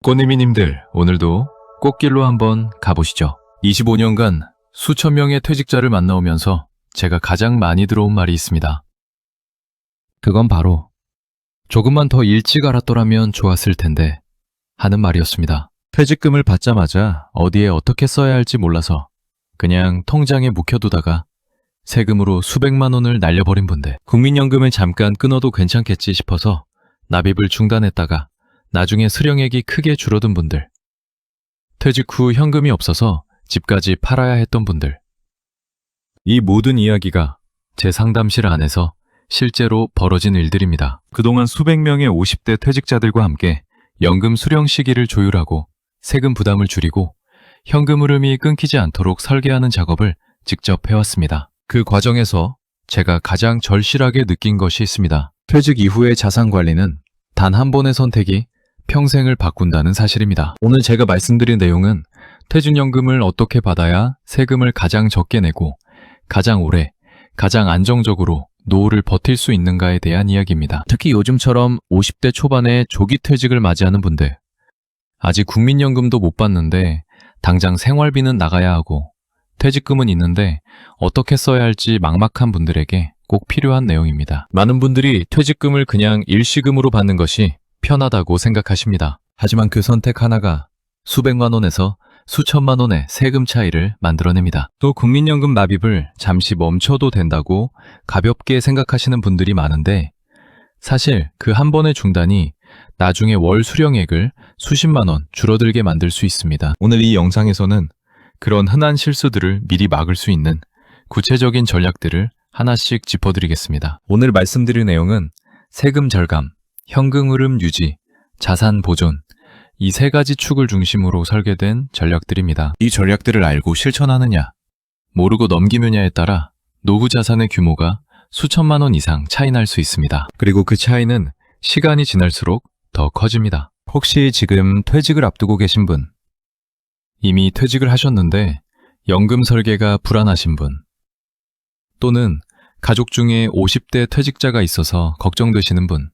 꽃님이님들, 오늘도 꽃길로 한번 가보시죠. 25년간 수천 명의 퇴직자를 만나오면서 제가 가장 많이 들어온 말이 있습니다. 그건 바로 조금만 더 일찍 알았더라면 좋았을 텐데 하는 말이었습니다. 퇴직금을 받자마자 어디에 어떻게 써야 할지 몰라서 그냥 통장에 묵혀두다가 세금으로 수백만 원을 날려버린 분들, 국민연금을 잠깐 끊어도 괜찮겠지 싶어서 납입을 중단했다가 나중에 수령액이 크게 줄어든 분들, 퇴직 후 현금이 없어서 집까지 팔아야 했던 분들, 이 모든 이야기가 제 상담실 안에서 실제로 벌어진 일들입니다. 그동안 수백 명의 50대 퇴직자들과 함께 연금 수령 시기를 조율하고 세금 부담을 줄이고 현금 흐름이 끊기지 않도록 설계하는 작업을 직접 해왔습니다. 그 과정에서 제가 가장 절실하게 느낀 것이 있습니다. 퇴직 이후의 자산 관리는 단 한 번의 선택이 평생을 바꾼다는 사실입니다. 오늘 제가 말씀드린 내용은 퇴직연금을 어떻게 받아야 세금을 가장 적게 내고 가장 오래, 가장 안정적으로 노후를 버틸 수 있는가에 대한 이야기입니다. 특히 요즘처럼 50대 초반에 조기 퇴직을 맞이하는 분들, 아직 국민연금도 못 받는데 당장 생활비는 나가야 하고 퇴직금은 있는데 어떻게 써야 할지 막막한 분들에게 꼭 필요한 내용입니다. 많은 분들이 퇴직금을 그냥 일시금으로 받는 것이 편하다고 생각하십니다. 하지만 그 선택 하나가 수백만 원에서 수천만 원의 세금 차이를 만들어냅니다. 또 국민연금 납입을 잠시 멈춰도 된다고 가볍게 생각하시는 분들이 많은데 사실 그 한 번의 중단이 나중에 월 수령액을 수십만 원 줄어들게 만들 수 있습니다. 오늘 이 영상에서는 그런 흔한 실수들을 미리 막을 수 있는 구체적인 전략들을 하나씩 짚어드리겠습니다. 오늘 말씀드릴 내용은 세금 절감, 현금 흐름 유지, 자산 보존, 이 세 가지 축을 중심으로 설계된 전략들입니다. 이 전략들을 알고 실천하느냐, 모르고 넘기느냐에 따라 노후 자산의 규모가 수천만 원 이상 차이 날 수 있습니다. 그리고 그 차이는 시간이 지날수록 더 커집니다. 혹시 지금 퇴직을 앞두고 계신 분, 이미 퇴직을 하셨는데 연금 설계가 불안하신 분, 또는 가족 중에 50대 퇴직자가 있어서 걱정되시는 분,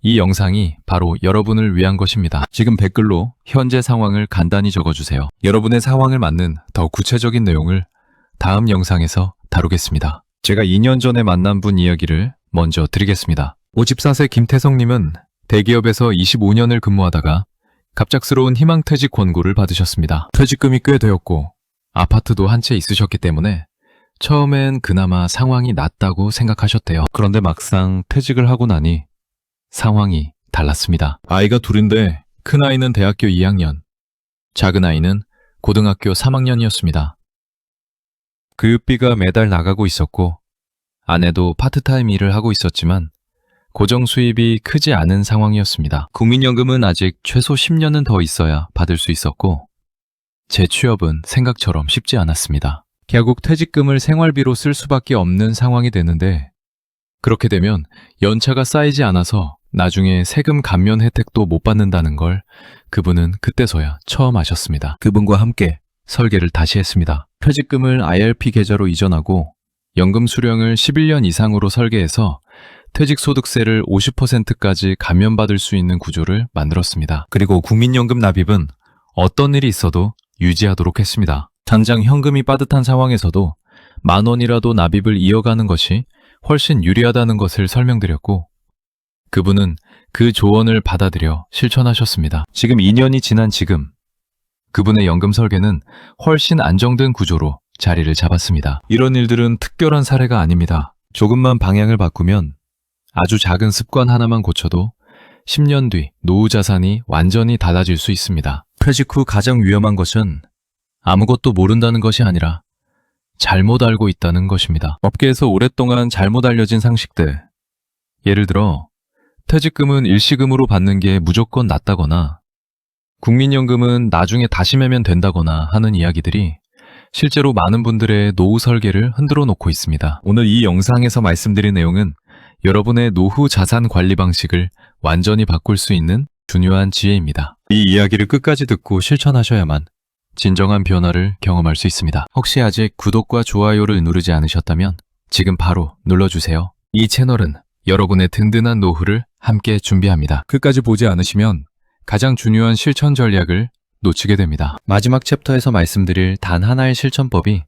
이 영상이 바로 여러분을 위한 것입니다. 지금 댓글로 현재 상황을 간단히 적어주세요. 여러분의 상황을 맞는 더 구체적인 내용을 다음 영상에서 다루겠습니다. 제가 2년 전에 만난 분 이야기를 먼저 드리겠습니다. 54세 김태성님은 대기업에서 25년을 근무하다가 갑작스러운 희망퇴직 권고를 받으셨습니다. 퇴직금이 꽤 되었고 아파트도 한 채 있으셨기 때문에 처음엔 그나마 상황이 낫다고 생각하셨대요. 그런데 막상 퇴직을 하고 나니 상황이 달랐습니다. 아이가 둘인데 큰 아이는 대학교 2학년, 작은 아이는 고등학교 3학년이었습니다. 교육비가 매달 나가고 있었고 아내도 파트타임 일을 하고 있었지만 고정 수입이 크지 않은 상황이었습니다. 국민연금은 아직 최소 10년은 더 있어야 받을 수 있었고 재취업은 생각처럼 쉽지 않았습니다. 결국 퇴직금을 생활비로 쓸 수밖에 없는 상황이 되는데 그렇게 되면 연차가 쌓이지 않아서 나중에 세금 감면 혜택도 못 받는다는 걸 그분은 그때서야 처음 아셨습니다. 그분과 함께 설계를 다시 했습니다. 퇴직금을 IRP 계좌로 이전하고 연금 수령을 11년 이상으로 설계해서 퇴직소득세를 50%까지 감면받을 수 있는 구조를 만들었습니다. 그리고 국민연금 납입은 어떤 일이 있어도 유지하도록 했습니다. 당장 현금이 빠듯한 상황에서도 10,000원이라도 납입을 이어가는 것이 훨씬 유리하다는 것을 설명드렸고 그분은 그 조언을 받아들여 실천하셨습니다. 지금 2년이 지난 지금 그분의 연금 설계는 훨씬 안정된 구조로 자리를 잡았습니다. 이런 일들은 특별한 사례가 아닙니다. 조금만 방향을 바꾸면 아주 작은 습관 하나만 고쳐도 10년 뒤 노후 자산이 완전히 달라질 수 있습니다. 퇴직 후 가장 위험한 것은 아무것도 모른다는 것이 아니라 잘못 알고 있다는 것입니다. 업계에서 오랫동안 잘못 알려진 상식들, 예를 들어 퇴직금은 일시금으로 받는 게 무조건 낫다거나 국민연금은 나중에 다시 매면 된다거나 하는 이야기들이 실제로 많은 분들의 노후 설계를 흔들어 놓고 있습니다. 오늘 이 영상에서 말씀드린 내용은 여러분의 노후 자산 관리 방식을 완전히 바꿀 수 있는 중요한 지혜입니다. 이 이야기를 끝까지 듣고 실천하셔야만 진정한 변화를 경험할 수 있습니다. 혹시 아직 구독과 좋아요를 누르지 않으셨다면 지금 바로 눌러주세요. 이 채널은 여러분의 든든한 노후를 함께 준비합니다. 끝까지 보지 않으시면 가장 중요한 실천 전략을 놓치게 됩니다. 마지막 챕터에서 말씀드릴 단 하나의 실천법이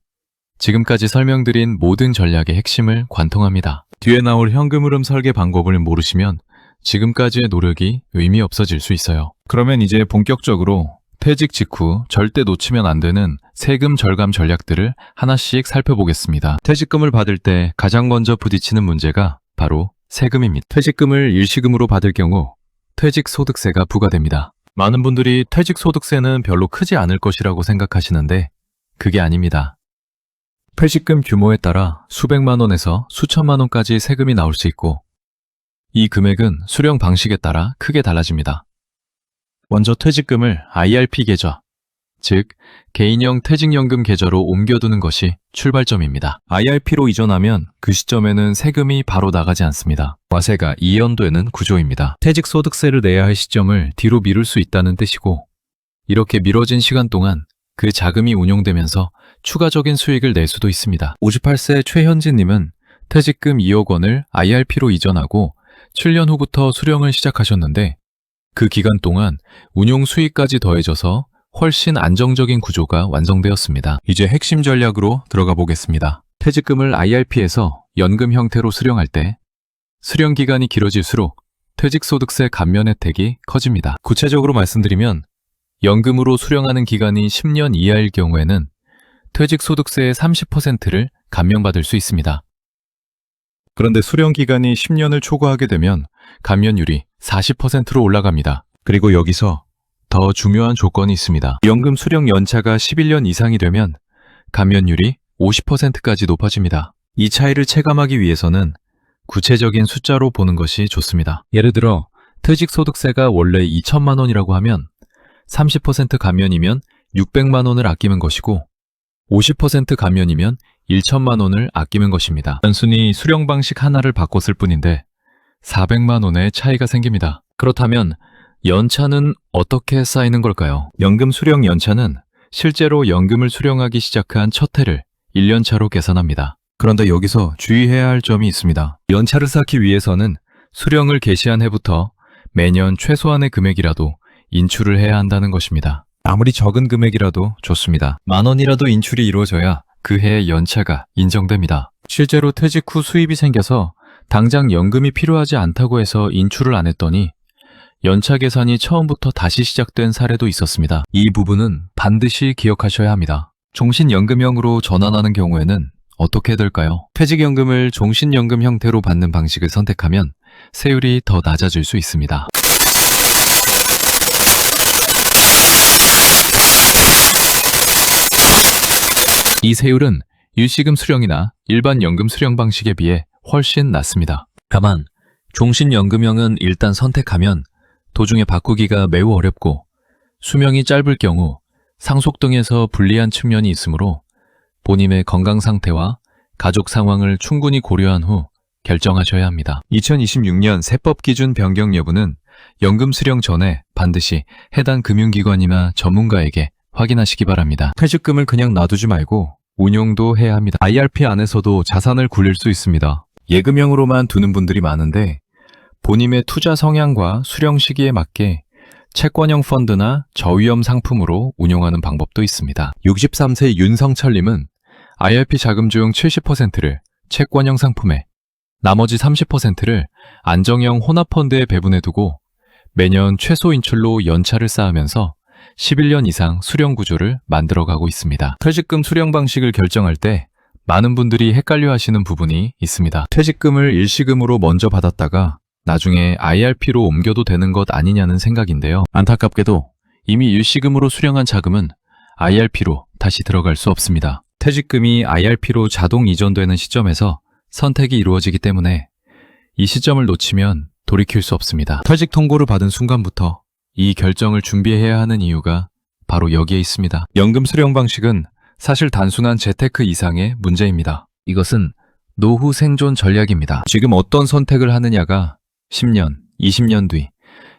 지금까지 설명드린 모든 전략의 핵심을 관통합니다. 뒤에 나올 현금 흐름 설계 방법을 모르시면 지금까지의 노력이 의미 없어질 수 있어요. 그러면 이제 본격적으로 퇴직 직후 절대 놓치면 안 되는 세금 절감 전략들을 하나씩 살펴보겠습니다. 퇴직금을 받을 때 가장 먼저 부딪히는 문제가 바로 세금입니다. 퇴직금을 일시금으로 받을 경우 퇴직소득세가 부과됩니다. 많은 분들이 퇴직소득세는 별로 크지 않을 것이라고 생각하시는데 그게 아닙니다. 퇴직금 규모에 따라 수백만 원에서 수천만 원까지 세금이 나올 수 있고 이 금액은 수령 방식에 따라 크게 달라집니다. 먼저 퇴직금을 IRP 계좌, 즉 개인형 퇴직연금 계좌로 옮겨두는 것이 출발점입니다. IRP로 이전하면 그 시점에는 세금이 바로 나가지 않습니다. 과세가 이연되는 구조입니다. 퇴직소득세를 내야 할 시점을 뒤로 미룰 수 있다는 뜻이고 이렇게 미뤄진 시간 동안 그 자금이 운용되면서 추가적인 수익을 낼 수도 있습니다. 58세 최현진님은 퇴직금 2억 원을 IRP로 이전하고 7년 후부터 수령을 시작하셨는데 그 기간 동안 운용 수익까지 더해져서 훨씬 안정적인 구조가 완성되었습니다. 이제 핵심 전략으로 들어가 보겠습니다. 퇴직금을 IRP에서 연금 형태로 수령할 때 수령 기간이 길어질수록 퇴직소득세 감면 혜택이 커집니다. 구체적으로 말씀드리면 연금으로 수령하는 기간이 10년 이하일 경우에는 퇴직소득세의 30%를 감면받을 수 있습니다. 그런데 수령 기간이 10년을 초과하게 되면 감면율이 40%로 올라갑니다. 그리고 여기서 더 중요한 조건이 있습니다. 연금 수령 연차가 11년 이상이 되면 감면율이 50%까지 높아집니다. 이 차이를 체감하기 위해서는 구체적인 숫자로 보는 것이 좋습니다. 예를 들어 퇴직소득세가 원래 2천만 원이라고 하면 30% 감면이면 600만 원을 아끼는 것이고 50% 감면이면 1천만 원을 아끼는 것입니다. 단순히 수령 방식 하나를 바꿨을 뿐인데 400만 원의 차이가 생깁니다. 그렇다면 연차는 어떻게 쌓이는 걸까요? 연금 수령 연차는 실제로 연금을 수령하기 시작한 첫 해를 1년차로 계산합니다. 그런데 여기서 주의해야 할 점이 있습니다. 연차를 쌓기 위해서는 수령을 개시한 해부터 매년 최소한의 금액이라도 인출을 해야 한다는 것입니다. 아무리 적은 금액이라도 좋습니다. 10,000원이라도 인출이 이루어져야 그 해의 연차가 인정됩니다. 실제로 퇴직 후 수입이 생겨서 당장 연금이 필요하지 않다고 해서 인출을 안 했더니 연차 계산이 처음부터 다시 시작된 사례도 있었습니다. 이 부분은 반드시 기억하셔야 합니다. 종신연금형으로 전환하는 경우에는 어떻게 될까요? 퇴직연금을 종신연금 형태로 받는 방식을 선택하면 세율이 더 낮아질 수 있습니다. 이 세율은 일시금 수령이나 일반 연금 수령 방식에 비해 훨씬 낮습니다. 다만 종신연금형은 일단 선택하면 도중에 바꾸기가 매우 어렵고 수명이 짧을 경우 상속 등에서 불리한 측면이 있으므로 본인의 건강 상태와 가족 상황을 충분히 고려한 후 결정하셔야 합니다. 2026년 세법 기준 변경 여부는 연금 수령 전에 반드시 해당 금융기관이나 전문가에게 확인하시기 바랍니다. 퇴직금을 그냥 놔두지 말고 운용도 해야 합니다. IRP 안에서도 자산을 굴릴 수 있습니다. 예금형으로만 두는 분들이 많은데 본인의 투자 성향과 수령 시기에 맞게 채권형 펀드나 저위험 상품으로 운용하는 방법도 있습니다. 63세 윤성철님은 IRP 자금 중 70%를 채권형 상품에 나머지 30%를 안정형 혼합펀드에 배분해두고 매년 최소 인출로 연차를 쌓으면서 11년 이상 수령 구조를 만들어가고 있습니다. 퇴직금 수령 방식을 결정할 때 많은 분들이 헷갈려 하시는 부분이 있습니다. 퇴직금을 일시금으로 먼저 받았다가 나중에 IRP로 옮겨도 되는 것 아니냐는 생각인데요. 안타깝게도 이미 일시금으로 수령한 자금은 IRP로 다시 들어갈 수 없습니다. 퇴직금이 IRP로 자동 이전되는 시점에서 선택이 이루어지기 때문에 이 시점을 놓치면 돌이킬 수 없습니다. 퇴직 통보를 받은 순간부터 이 결정을 준비해야 하는 이유가 바로 여기에 있습니다. 연금 수령 방식은 사실 단순한 재테크 이상의 문제입니다. 이것은 노후 생존 전략입니다. 지금 어떤 선택을 하느냐가 10년, 20년 뒤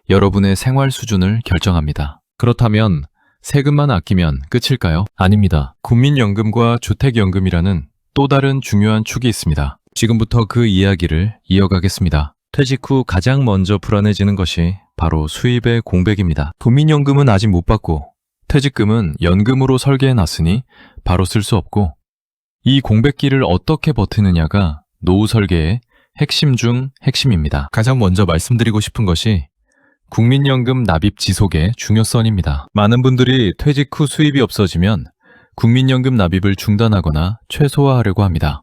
여러분의 생활 수준을 결정합니다. 그렇다면 세금만 아끼면 끝일까요? 아닙니다. 국민연금과 주택연금이라는 또 다른 중요한 축이 있습니다. 지금부터 그 이야기를 이어가겠습니다. 퇴직 후 가장 먼저 불안해지는 것이 바로 수입의 공백입니다. 국민연금은 아직 못 받고 퇴직금은 연금으로 설계해놨으니 바로 쓸 수 없고 이 공백기를 어떻게 버티느냐가 노후 설계의 핵심 중 핵심입니다. 가장 먼저 말씀드리고 싶은 것이 국민연금 납입 지속의 중요성입니다. 많은 분들이 퇴직 후 수입이 없어지면 국민연금 납입을 중단하거나 최소화하려고 합니다.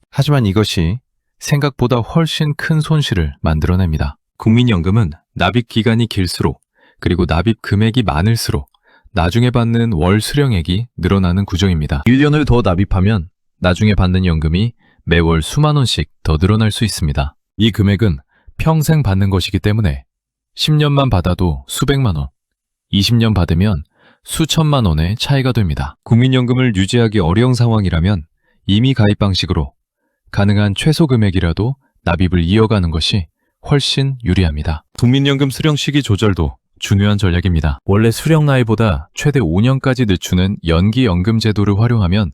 하지만 이것이 생각보다 훨씬 큰 손실을 만들어냅니다. 국민연금은 납입 기간이 길수록 그리고 납입 금액이 많을수록 나중에 받는 월 수령액이 늘어나는 구조입니다. 1년을 더 납입하면 나중에 받는 연금이 매월 수만 원씩 더 늘어날 수 있습니다. 이 금액은 평생 받는 것이기 때문에 10년만 받아도 수백만 원, 20년 받으면 수천만 원의 차이가 됩니다. 국민연금을 유지하기 어려운 상황이라면 이미 가입 방식으로 가능한 최소 금액이라도 납입을 이어가는 것이 훨씬 유리합니다. 국민연금 수령 시기 조절도 중요한 전략입니다. 원래 수령 나이보다 최대 5년까지 늦추는 연기연금 제도를 활용하면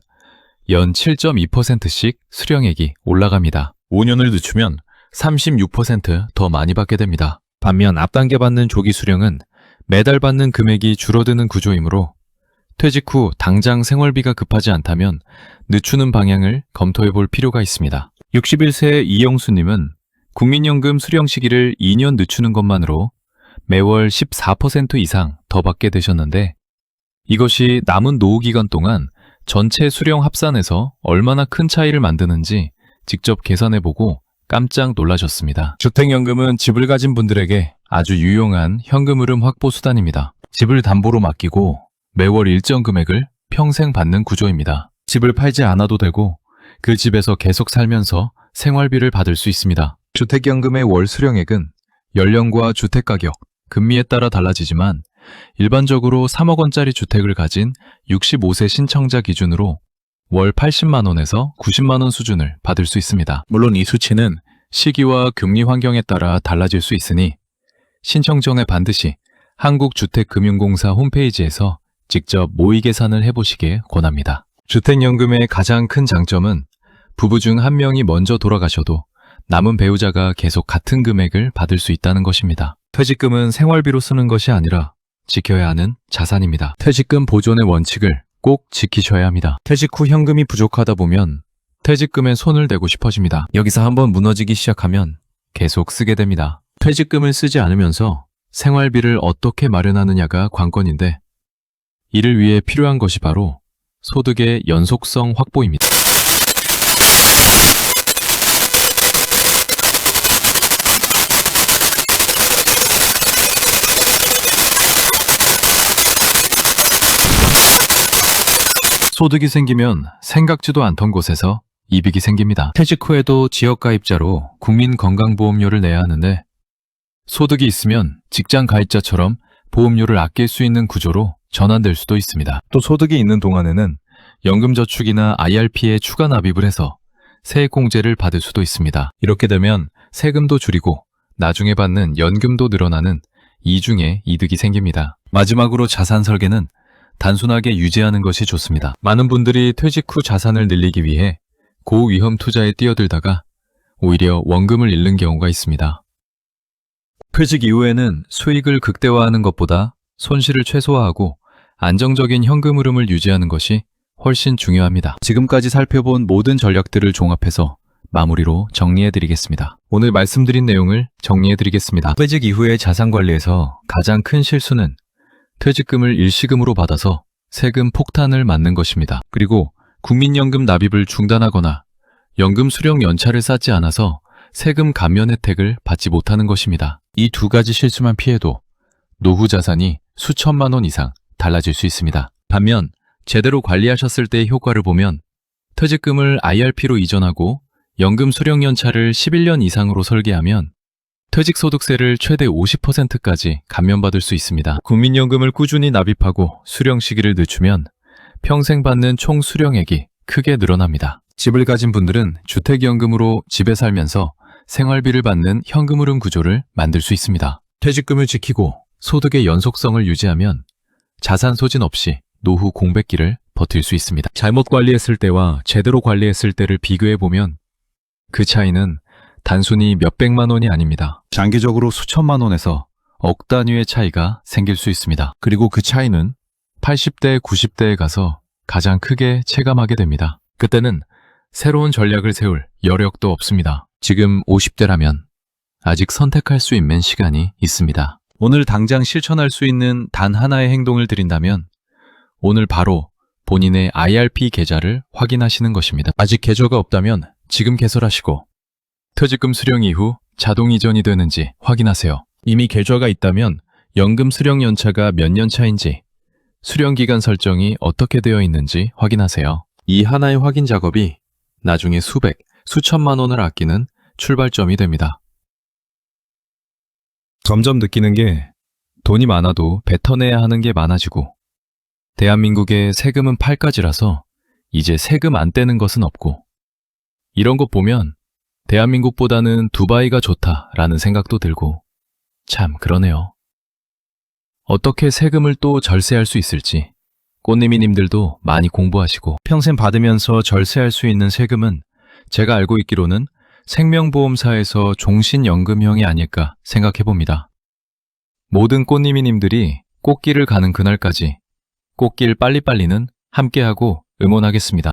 연 7.2%씩 수령액이 올라갑니다. 5년을 늦추면 36%더 많이 받게 됩니다. 반면 앞당겨 받는 조기 수령은 매달 받는 금액이 줄어드는 구조이므로 퇴직 후 당장 생활비가 급하지 않다면 늦추는 방향을 검토해 볼 필요가 있습니다. 61세 이영수님은 국민연금 수령 시기를 2년 늦추는 것만으로 매월 14% 이상 더 받게 되셨는데 이것이 남은 노후 기간 동안 전체 수령 합산에서 얼마나 큰 차이를 만드는지 직접 계산해보고 깜짝 놀라셨습니다. 주택연금은 집을 가진 분들에게 아주 유용한 현금 흐름 확보 수단입니다. 집을 담보로 맡기고 매월 일정 금액을 평생 받는 구조입니다. 집을 팔지 않아도 되고 그 집에서 계속 살면서 생활비를 받을 수 있습니다. 주택연금의 월 수령액은 연령과 주택가격, 금리에 따라 달라지지만 일반적으로 3억 원짜리 주택을 가진 65세 신청자 기준으로 월 80만 원에서 90만 원 수준을 받을 수 있습니다. 물론 이 수치는 시기와 금리 환경에 따라 달라질 수 있으니 신청 전에 반드시 한국주택금융공사 홈페이지에서 직접 모의 계산을 해보시길 권합니다. 주택연금의 가장 큰 장점은 부부 중 한 명이 먼저 돌아가셔도 남은 배우자가 계속 같은 금액을 받을 수 있다는 것입니다. 퇴직금은 생활비로 쓰는 것이 아니라 지켜야 하는 자산입니다. 퇴직금 보존의 원칙을 꼭 지키셔야 합니다. 퇴직 후 현금이 부족하다 보면 퇴직금에 손을 대고 싶어집니다. 여기서 한번 무너지기 시작하면 계속 쓰게 됩니다. 퇴직금을 쓰지 않으면서 생활비를 어떻게 마련하느냐가 관건인데 이를 위해 필요한 것이 바로 소득의 연속성 확보입니다. 소득이 생기면 생각지도 않던 곳에서 이익이 생깁니다. 퇴직 후에도 지역가입자로 국민건강보험료를 내야 하는데 소득이 있으면 직장 가입자처럼 보험료를 아낄 수 있는 구조로 전환될 수도 있습니다. 또 소득이 있는 동안에는 연금저축이나 IRP에 추가 납입을 해서 세액공제를 받을 수도 있습니다. 이렇게 되면 세금도 줄이고 나중에 받는 연금도 늘어나는 이중의 이득이 생깁니다. 마지막으로 자산 설계는 단순하게 유지하는 것이 좋습니다. 많은 분들이 퇴직 후 자산을 늘리기 위해 고위험 투자에 뛰어들다가 오히려 원금을 잃는 경우가 있습니다. 퇴직 이후에는 수익을 극대화하는 것보다 손실을 최소화하고 안정적인 현금 흐름을 유지하는 것이 훨씬 중요합니다. 지금까지 살펴본 모든 전략들을 종합해서 마무리로 정리해드리겠습니다. 오늘 말씀드린 내용을 정리해드리겠습니다. 퇴직 이후의 자산 관리에서 가장 큰 실수는 퇴직금을 일시금으로 받아서 세금 폭탄을 맞는 것입니다. 그리고 국민연금 납입을 중단하거나 연금 수령 연차를 쌓지 않아서 세금 감면 혜택을 받지 못하는 것입니다. 이 두 가지 실수만 피해도 노후 자산이 수천만 원 이상 달라질 수 있습니다. 반면 제대로 관리하셨을 때의 효과를 보면 퇴직금을 IRP로 이전하고 연금 수령 연차를 11년 이상으로 설계하면 퇴직소득세를 최대 50%까지 감면받을 수 있습니다. 국민연금을 꾸준히 납입하고 수령 시기를 늦추면 평생 받는 총 수령액이 크게 늘어납니다. 집을 가진 분들은 주택연금으로 집에 살면서 생활비를 받는 현금 흐름 구조를 만들 수 있습니다. 퇴직금을 지키고 소득의 연속성을 유지하면 자산 소진 없이 노후 공백기를 버틸 수 있습니다. 잘못 관리했을 때와 제대로 관리했을 때를 비교해보면 그 차이는 단순히 몇백만 원이 아닙니다. 장기적으로 수천만 원에서 억 단위의 차이가 생길 수 있습니다. 그리고 그 차이는 80대, 90대에 가서 가장 크게 체감하게 됩니다. 그때는 새로운 전략을 세울 여력도 없습니다. 지금 50대라면 아직 선택할 수 있는 시간이 있습니다. 오늘 당장 실천할 수 있는 단 하나의 행동을 드린다면 오늘 바로 본인의 IRP 계좌를 확인하시는 것입니다. 아직 계좌가 없다면 지금 개설하시고 퇴직금 수령 이후 자동 이전이 되는지 확인하세요. 이미 계좌가 있다면 연금 수령 연차가 몇 년 차인지, 수령 기간 설정이 어떻게 되어 있는지 확인하세요. 이 하나의 확인 작업이 나중에 수백, 수천만 원을 아끼는 출발점이 됩니다. 점점 느끼는 게 돈이 많아도 뱉어내야 하는 게 많아지고 대한민국의 세금은 8가지라서 이제 세금 안 떼는 것은 없고 이런 것 보면 대한민국보다는 두바이가 좋다라는 생각도 들고 참 그러네요. 어떻게 세금을 또 절세할 수 있을지 꽃님이님들도 많이 공부하시고 평생 받으면서 절세할 수 있는 세금은 제가 알고 있기로는 생명보험사에서 종신연금형이 아닐까 생각해봅니다. 모든 꽃님이님들이 꽃길을 가는 그날까지 꽃길 빨리빨리는 함께하고 응원하겠습니다.